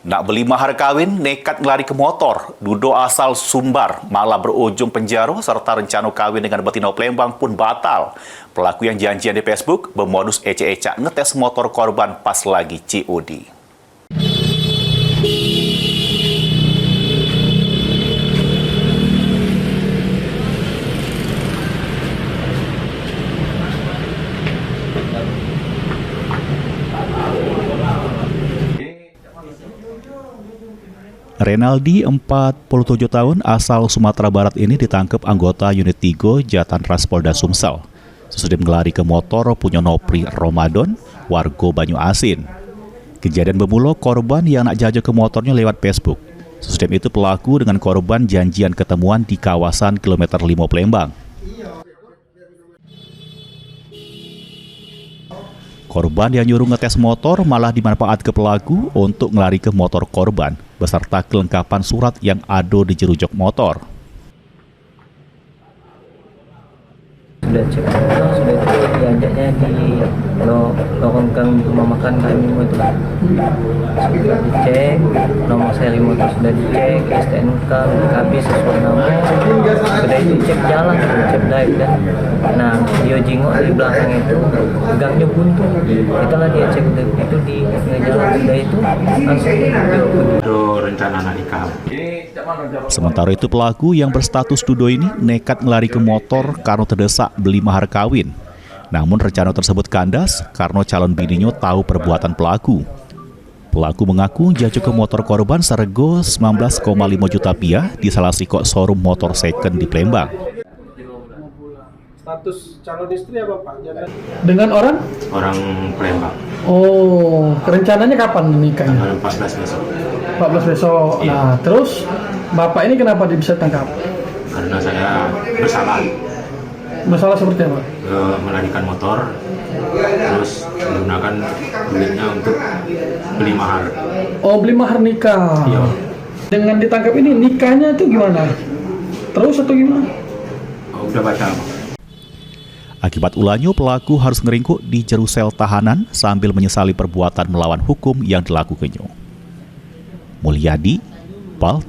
Nak beli mahar kawin, nekat lari ke motor. Dudo asal Sumbar malah berujung penjara serta rencana kawin dengan betina Palembang pun batal. Pelaku yang janjian di Facebook bermodus ecek-ecak ngetes motor korban pas lagi COD. Renaldi, 47 tahun, asal Sumatera Barat ini ditangkap anggota unit 3 Jatan Ras Polda Sumsel. Sesudah ngelari ke motor punya Nopri Ramadan, warga Banyu Asin. Kejadian bermula korban yang nak jajah ke motornya lewat Facebook. Sesudah itu pelaku dengan korban janjian ketemuan di kawasan kilometer 5 Palembang. Korban yang nyuruh ngetes motor malah dimanfaat ke pelaku untuk ngelari ke motor korban beserta kelengkapan surat yang ada di jero jok motor. Sudah cek sudah itu diajaknya di lorong gang rumah makan kami itu sudah dicek, nomor seri motor sudah dicek, STNK BKB sesuai nama, sudah itu cek jalan, cek drive dah. Nah dia jingok di belakang itu gangnya buntu, itulah dia cek itu di jalan sudah itu langsung itu rencana anak nikah. Sementara itu pelaku yang berstatus dudo ini nekat ngelari ke motor karena terdesak beli mahar kawin. Namun rencana tersebut kandas karena calon bininya tahu perbuatan pelaku. Pelaku mengaku jatuh ke motor korban serego 19,5 juta rupiah di salah siko showroom motor second di Palembang. Status calon istri apa Pak? Dengan orang Palembang. Oh, rencananya kapan nikahnya? Tanggal 14 besok. 14 besok. Iya. Nah, terus Bapak ini kenapa bisa tangkap? Karena saya bersalah Masalah seperti apa? melarikan motor, terus menggunakan duitnya untuk beli mahar. Oh, beli mahar nikah. Iya. Dengan ditangkap ini nikahnya itu gimana? Terus atau gimana? Oh, udah batal. Akibat ulahnya pelaku harus ngeringkuk di jero sel tahanan sambil menyesali perbuatan melawan hukum yang dilakukannya. Mulyadi, PAL